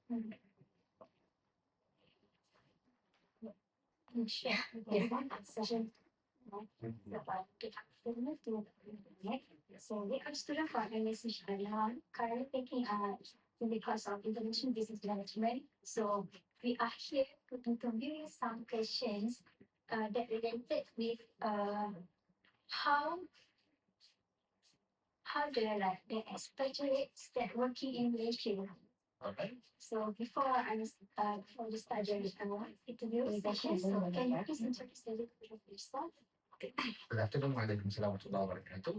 Sure. Yes, session. About the afternoon to so we are student for MSc Sharla, currently taking in the course of International Business Management. So we are here to interview some questions that related with how the expatriates that working in Malaysia. Okay. So before we start the interview session, so can you please introduce a little bit of yourself? Good afternoon, Waalaikumsalam warahmatullahi wabarakatuh.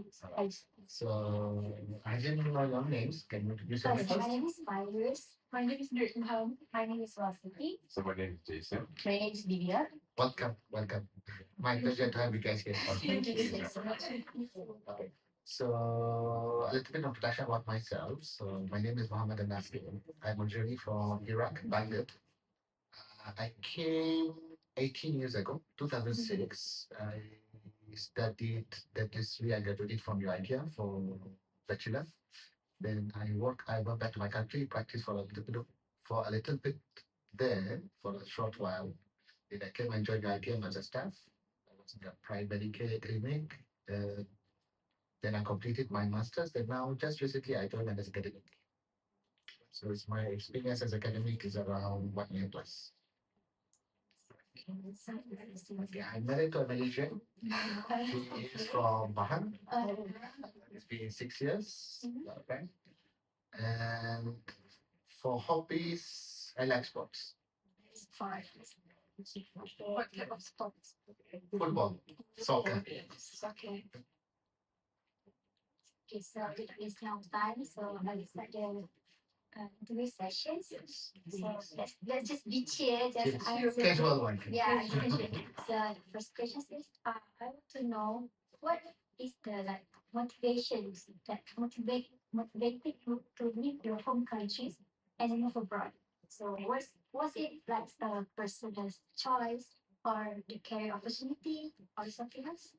So, I didn't know your names. Can you introduce My yourself? name is Virus. My name is Nurtenham. My name is Vasiti. So my name is Jason. My name is Divya. Welcome, welcome. My pleasure to have you guys here. Thank you so much. Okay. So, a little bit of introduction about myself. So, my name is Muhammad Nasir. I'm originally from Iraq, Baghdad. I came 18 years ago, 2006. I studied dentistry. I graduated from UITM for bachelor. Then I went back to my country, practiced for a little bit there for a short while. Then I came and joined UITM as a staff. I was in a private care clinic. Then I completed my master's. Then now, just recently, I joined as academic. So it's my experience as academic is around 1 year plus. Okay, I'm married to a Malaysian. She is from Bahan. It's been 6 years. Okay. And for hobbies, I like sports. Fine. What type of sports? Football, soccer. Okay. Okay, so it is now time. So let's start the interview sessions. So let's just be chill, just Yes. answer. Casual one. Yeah, casual. So the first question is, I want to know what is the motivations that motivated you to leave your home countries and move abroad. So was it like a personal choice or the career opportunity or something else?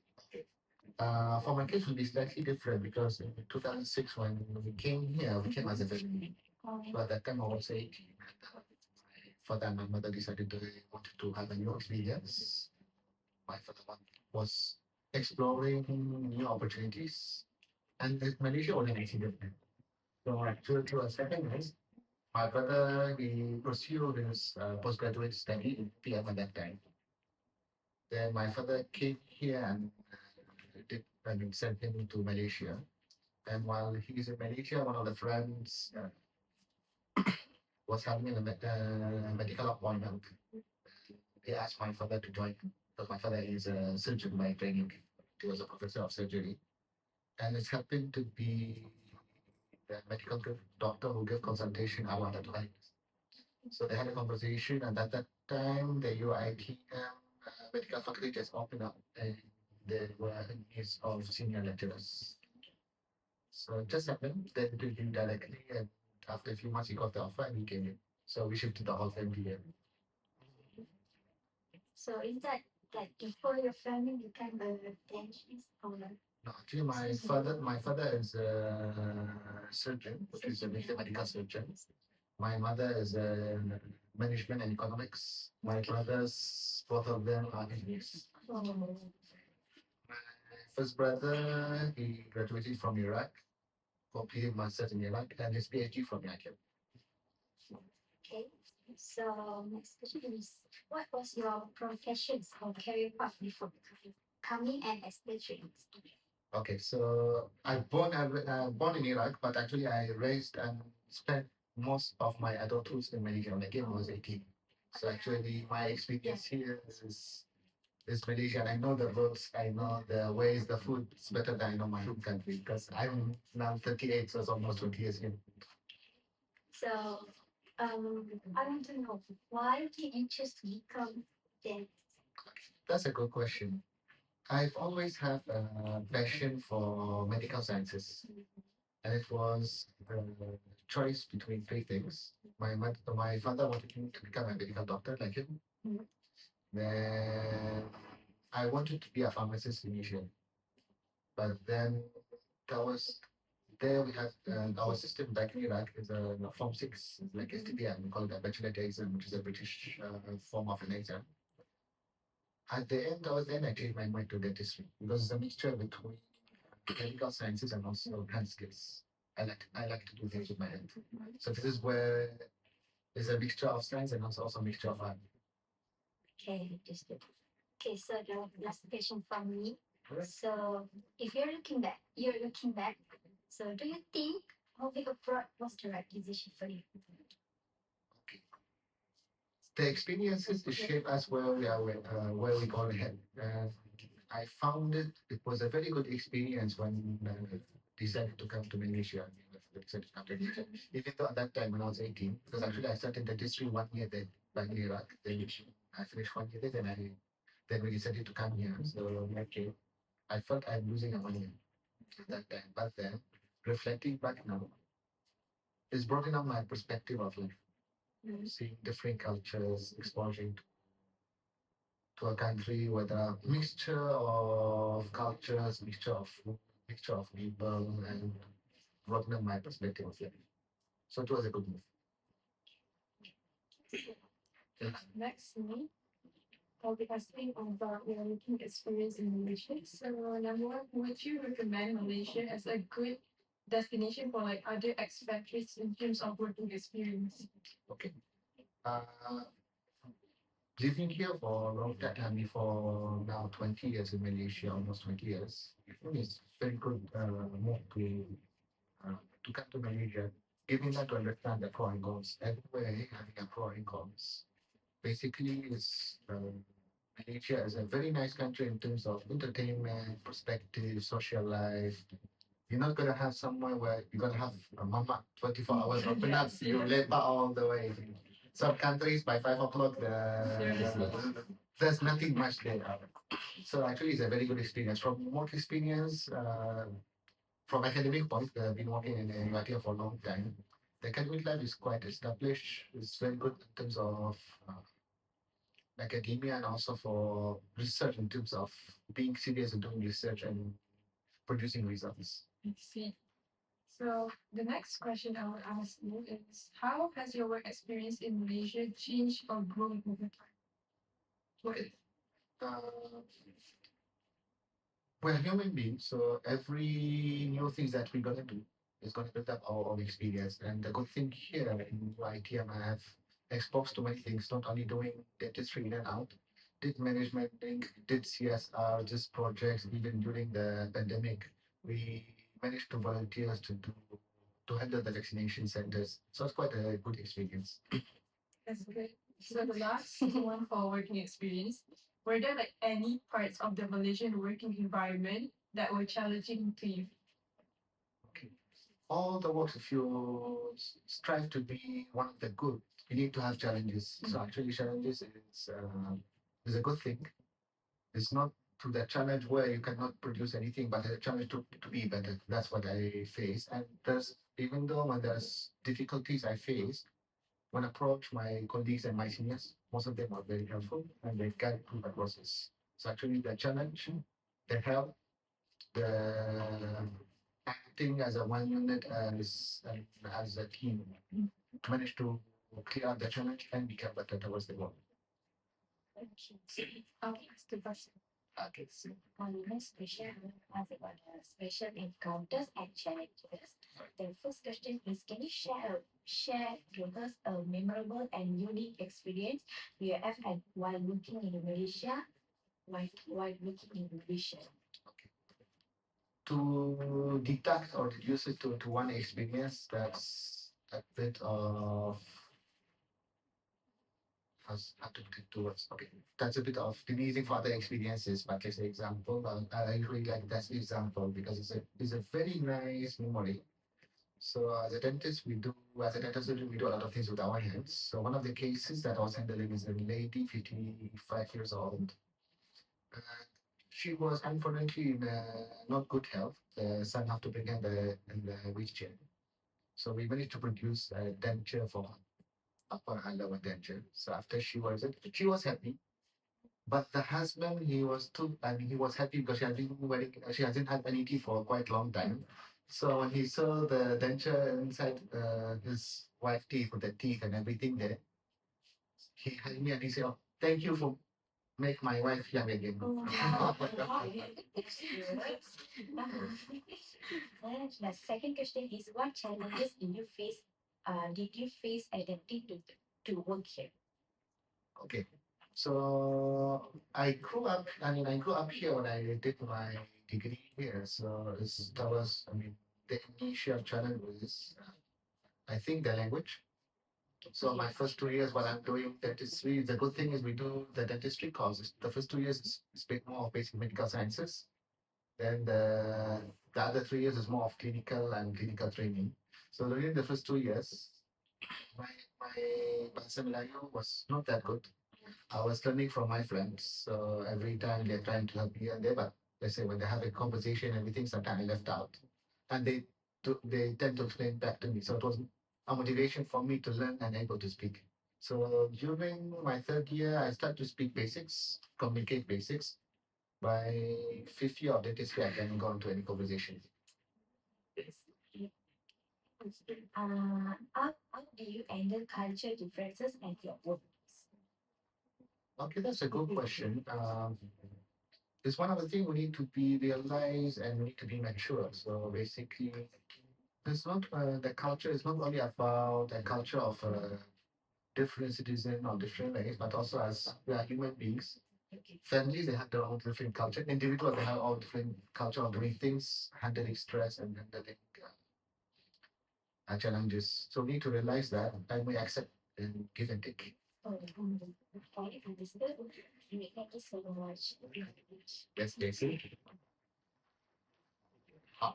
For my case, it will be slightly different because in 2006, when we came here, we came as a family. So at that time, I was 18. For that, my mother decided they wanted to have a new experience. My was exploring new opportunities. And Malaysia was an accident. So actually, to a second is my brother, he pursued his postgraduate study in PM at that time. Then my father came here and sent him to Malaysia. And while he's in Malaysia, one of the friends was having a medical appointment. They asked my father to join because my father is a surgeon by training. He was a professor of surgery. And it happened to be the medical doctor who gave consultation around that time. So they had a conversation, and at that time, the UITM medical faculty just opened up, and there were needs of senior lecturers. So it just happened that to him directly, and after a few months, he got the offer and he came in. So we shifted the whole family here. So is that before your family became a dentist or No, actually, my father is a surgeon, which is a medical surgeon. My mother is a management and economics. My brothers, both of them are engineers. My first brother, he graduated from Iraq, completed master's in Iraq, and his PhD from IIM. okay? So next question is, what was your professions or career path before coming and expatriating? Okay, so born in Iraq, but actually I raised and spent most of my adulthood in Malaysia when I was 18. So actually my experience here is Malaysia. And I know the roads, I know the ways, the food is better than I know my home country because I'm now 38, so it's almost 20 years here. So I want to know why did you choose to become dentist? That's a good question. I've always had a passion for medical sciences, and it was a choice between three things. My father wanted me to become a medical doctor like him. Mhm. Then I wanted to be a pharmacist initially, but then that was there we have our system back in Iraq is a Form 6, like STPM, we call it a bachelor exam, which is a British form of an exam. At the end, towards the end, I changed my mind to dentistry because it's a mixture between medical sciences and also hand skills. I like to do things with my hand. So this is where there's a mixture of science and also a mixture of art. Okay, just good. Okay, so the last question from me. So if you're looking back. So do you think moving abroad was the right decision for you? The experiences shape us where we are, where we go ahead. I found it was a very good experience when decided to come to Malaysia. Decided to come to Malaysia. Even though at that time when I was 18, because actually I started dentistry 1 year then back in Iraq. Then I finished 1 year there, then we decided to come here. So okay, I felt I'm losing a 1 year at that time. But then reflecting back now, it's broadened up my perspective of life, seeing different cultures, exposing to a country with a mixture of cultures, mixture of food, mixture of people, and broaden up my perspective of life. So it was a good move. Next, me. I'll be asking about your working experience in Malaysia. So, number one, would you recommend Malaysia as a good destination for like other expatriates in terms of working experience? Okay. Uh, Living here for a long time, before now 20 years in Malaysia, almost 20 years, I think it's very good move to come to Malaysia, giving them to understand the pro and cons. Everywhere having a pro and cons. Basically, it's Malaysia is a very nice country in terms of entertainment, perspective, social life. You're not gonna have somewhere where you're gonna have a mama 24 hours open up, Yes, you yes. lepak all the way. Some countries by 5 o'clock, there's nothing much there. So actually, it's a very good experience. From work experience, from academic point, I've been working in Latvia for a long time. The academic life is quite established. It's very good in terms of academia and also for research in terms of being serious and doing research and producing results. I see. So, the next question I will ask you is how has your work experience in Malaysia changed or grown over time? Okay. Uh, we're human beings, so every new things that we're gonna do is gonna build up our own experience. And the good thing here in ITM, I have exposed to many things, not only doing dentistry in and out, did management thing, did CSR, just projects, even during the pandemic, we managed to volunteer to handle the vaccination centers. So it's quite a good experience. That's great. So the last one for working experience, were there like any parts of the Malaysian working environment that were challenging to you? Okay. All the works, if you strive to be one of the good, you need to have challenges. So actually, challenges is a good thing. It's not to the challenge where you cannot produce anything, but a challenge to be better. That's what I face. And there's even though when there's difficulties I face, when I approach my colleagues and my seniors, most of them are very helpful and they guide through the process. So actually, the challenge, the help, the acting as a one unit as a team manage to clear out the challenge and become better towards the goal. Okay. I'll ask the person. Okay, so On the next question, I will ask about the special encounters and challenges. The first question is, can you share with us a memorable and unique experience you have had while working in Malaysia? While working in Malaysia. to deduct or reduce it to one experience, that's a bit of how to put it towards. Okay, that's a bit of easy for other experiences. But as an example, I really like that example because it's a very nice memory. So as a dentist, as a dentist we do a lot of things with our hands. So one of the cases that I was handling is a lady, 55 years old. And she was unfortunately in not good health. The son have to bring her in the wheelchair. So we managed to produce a denture for her, upper and lower denture. So after she was happy. But the husband, he was happy because she hasn't had any teeth for quite a long time. So when he saw the denture inside his wife teeth with the teeth and everything there, he hugged me and he said, "Oh, thank you for make my wife young again." Oh, that's good. And the second question is, what challenges did you face adapting to work here? Okay. So I grew up here when I did my degree here. So that was, I mean, the initial challenge was, I think, the language. So my first 2 years while I'm doing dentistry, the good thing is we do the dentistry courses. The first 2 years is a bit more of basic medical sciences. Then the other 3 years is more of clinical training. So during the first 2 years, my my bahasa Melayu was not that good. I was learning from my friends. So every time they're trying to help me and there, but let's say when they have a conversation, everything sometimes I left out. And they tend to explain back to me. So it was a motivation for me to learn and able to speak. So during my third year, I started to speak basics, communicate basics. By fifth year of dentistry, I can go into any conversation. How do you handle culture differences at your workplace? Okay, that's a good question. It's one of the things we need to be realized and we need to be mature. So basically, it's not the culture is not only about the culture of different citizen or different race, but also as we are human beings. Families they have their own different culture. Individuals they have all different culture of doing things, handling stress and handling challenges. So we need to realize that and we accept and give and take. Oh, okay, understood. Thank you so much. Yes, Daisy.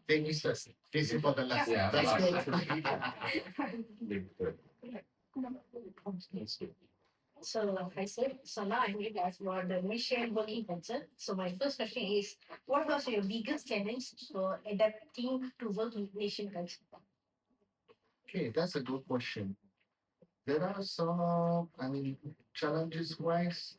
Thank you, sir. Daisy for the last. Yeah, That's last. good. So, like I said, so now I need to ask about the Malaysian working culture. So, my first question is, what was your biggest challenge for adapting to work in Malaysian culture? Okay, that's a good question. There are some, I mean, challenges wise.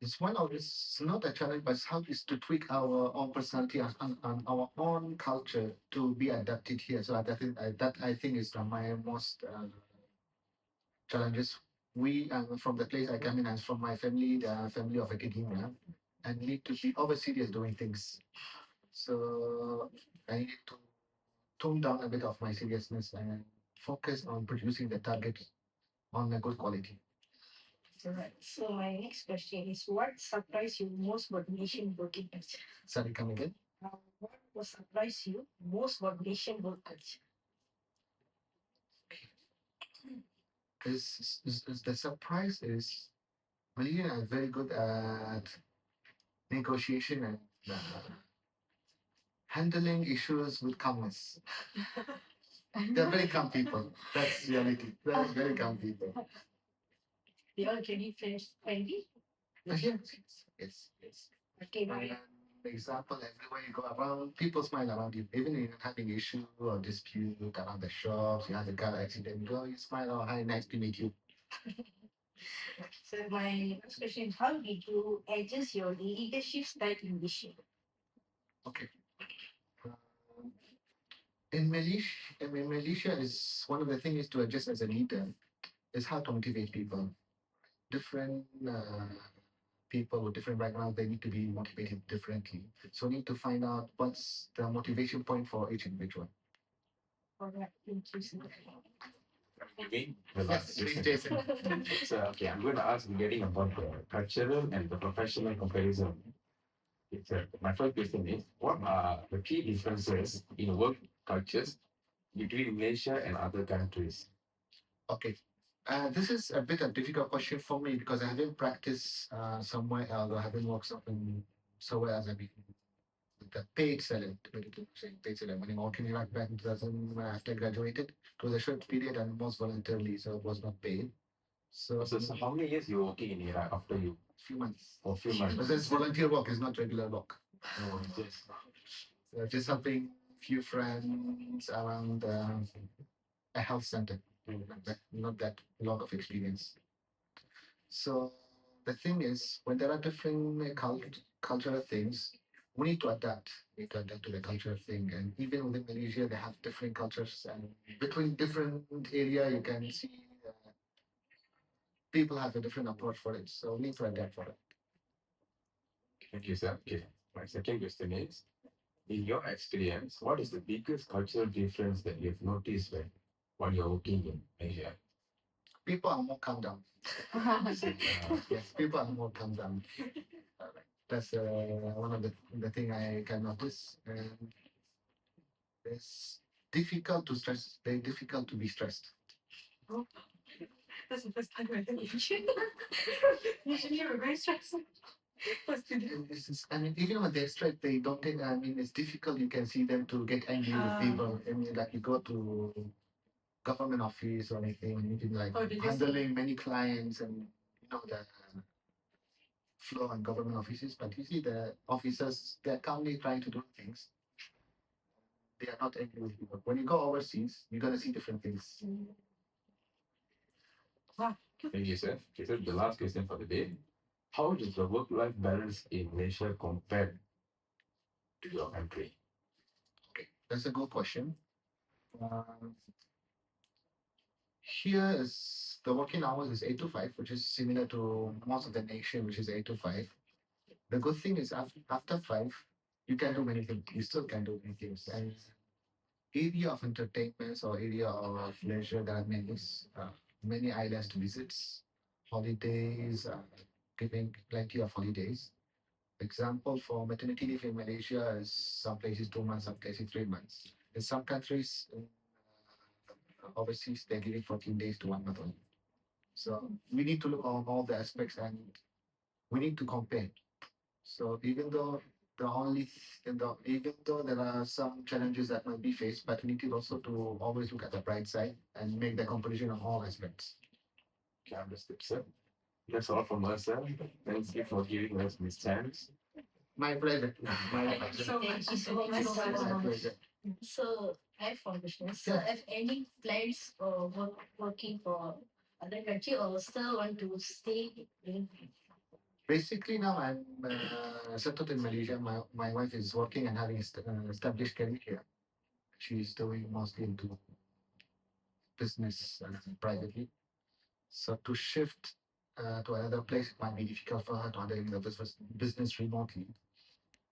It's one of it's not a challenge, but it's how is to tweak our own personality and our own culture to be adapted here. So that I think is my most challenges. We from the place I come in as from my family, the family of academia, and need to be over serious doing things. So I need to tone down a bit of my seriousness and focus on producing the target on a good quality. Alright. So, my next question is, what surprised you most about Malaysian working culture? Sorry, come again. What was surprised you most about Malaysian work culture? Is the surprise is Malaysians are very good at negotiation and handling issues with calmness. They're very calm people. That's reality. They're very calm people. They all really friendly. Yes. Okay, And now example, everywhere you go around, people smile around you. Even if you're having issue or dispute around the shops, you have a car accident, you go, you smile, oh hi, nice to meet you. so my next question is, how did you adjust your leadership style in Malaysia? Okay. Um, in Malaysia is one of the things to adjust as a leader is how to motivate people. Different people with different backgrounds, they need to be motivated differently. So need to find out what's the motivation point for each individual. Alright, thank you so much. Again, the Yes, last please, question. Jason. So, okay, I'm going to ask regarding about the cultural and the professional comparison. My first question is, what are the key differences in work cultures between Malaysia and other countries? Okay. This is a bit of difficult question for me because I haven't practiced somewhere else or I haven't worked somewhere else. I mean, the paid salary, paid salary. When I'm working in back in 2000 when after I graduated, it was a short period and almost voluntarily, so it was not paid. So, So how many years you were working in Iraq after you? few months. For a few months. But it's volunteer work, it's not regular work. Oh, yes. So just helping few friends around a health center. Not that lot of experience. So the thing is, when there are different cultural things, we need to adapt. We need to adapt to the culture thing. And even within Malaysia, they have different cultures. And between different area, you can see people have a different approach for it. So we need to adapt for it. Thank you, sir. Okay. My second question is, in your experience, what is the biggest cultural difference that you've noticed while you're working in Asia? People are more calm down. Yes, people are more calm down. That's one of the thing I can notice. And it's difficult to stress. Very difficult to be stressed. That's the first time I heard it. Usually we're very stressful. First to do. I mean, even when they're stressed, they don't take. I mean, it's difficult. You can see them to get angry with people. I mean, like you go to government office or anything, you can like Oh, did you see? handling many clients and you know the flow in government offices. But you see the officers, they're calmly trying to do things. They are not angry with people. When you go overseas, you're gonna see different things. Thank you, sir. Okay, so the last question for the day. How does the work-life balance in Malaysia compare to your country? Okay, that's a good question. Here is the working hours is 8 to 5, which is similar to most of the nation, which is 8 to 5. The good thing is after 5, you can do many things. You still can do many things. And area of entertainments or area of leisure, there are many islands to visit. Holidays, giving plenty of holidays. Example for maternity leave in Malaysia is some places 2 months, some places 3 months. In some countries overseas, they're giving 14 days to 1 month only. So we need to look on all the aspects and we need to compare. So even though even though there are some challenges that might be faced, but we need to also to always look at the bright side and make the comparison of all aspects. Okay, understood, sir. That's all from us, sir. Thank you for giving us this chance. My pleasure. My pleasure. So Thank much. you so much. My pleasure. So I have one question. So Yeah. have any plans for working for other country or still want to stay in Basically, now I'm settled in Malaysia. My wife is working and having established career here. She's doing mostly into business privately. So to shift to another place it might be difficult for her to handle the business remotely.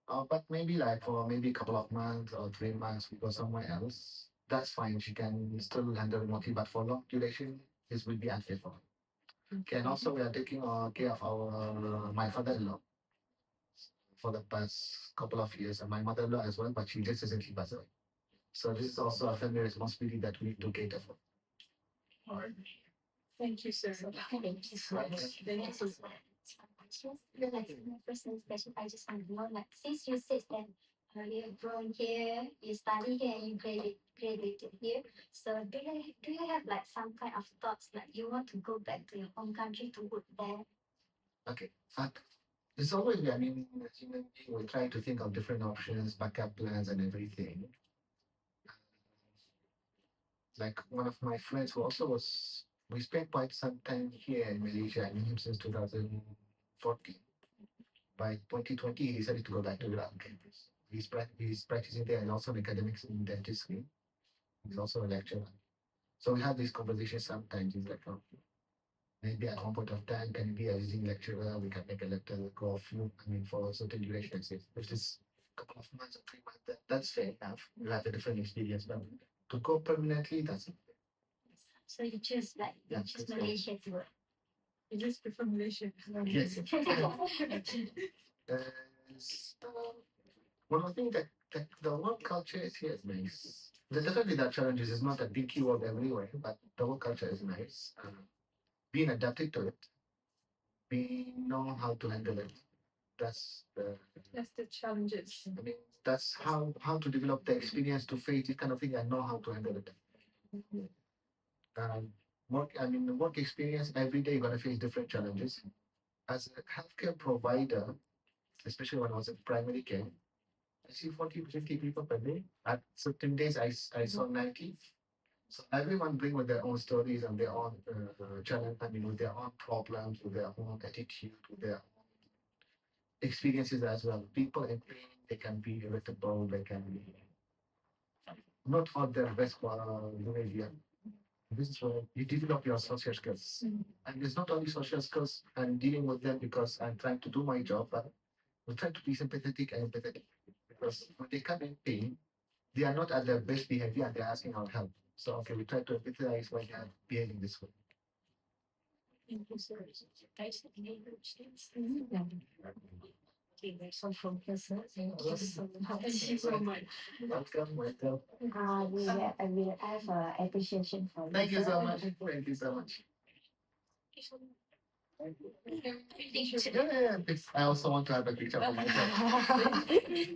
But maybe like for maybe a couple of months or 3 months, we go somewhere else. That's fine. She can still handle remotely, but for long duration, this will be unfair for her. Okay, and also we are taking care of our my father-in-law for the past couple of years, and my mother-in-law as well, but she just recently passed away. So this is also a family responsibility that we need to cater for. Thank you, sir. Thank you so much. Thank you so much. Just like my personal question, I just want to know, like, since you said that you're born here, you study here, and you graduated here. So do you have like some kind of thoughts like you want to go back to your home country to work there? Okay, but it's always, I mean, as human being, we try to think of different options, backup plans, and everything. Like one of my friends who also was, we spent quite some time here in Malaysia. I knew him since 2014. By 2020, he decided to go back to Iraq. He's practicing there and also in academics in dentistry. He's also a lecturer. So we have these conversations sometimes. He's like, oh, maybe at one point of time, can you be a visiting lecturer? We can make a lecturer go for a certain duration. If it's a couple of months or 3 months, that's fair enough. You'll have a different experience. But to go permanently, that's So you choose like you Yeah, choose that's Malaysia to work. You just prefer Malaysia. yes. One more thing that the work culture is here is nice. Definitely there are challenges. It's not a dinky world everywhere, but the work culture is nice. Being adapted to it, we know how to handle it. That's the That's the challenges. I mean that's how to develop the experience to face this kind of thing and know how to handle it. Work experience every day you're gonna face different challenges. As a healthcare provider, especially when I was in primary care, I see 40 to 50 people per day. At certain days, I saw 90. So everyone bring with their own stories and their own challenge. With their own problems, with their own attitude, with their experiences as well. People in pain, they can be irritable, they can be not all their best behavior. This is where you develop your social skills. And it's not only social skills, I'm dealing with them because I'm trying to do my job, but we try to be sympathetic and empathetic. Because when they come in pain, they are not at their best behavior and they're asking our help. So okay, we try to empathize when they are behaving this way. Thank you, sir. Guys, any questions? Okay, that's all from here, sir. Thank you so much. Thank you so much. Welcome, welcome. I will have appreciation for you. Thank you so sir. much. Thank you so much. Thank you. Yeah, yeah, yeah. I also want to have a picture for myself.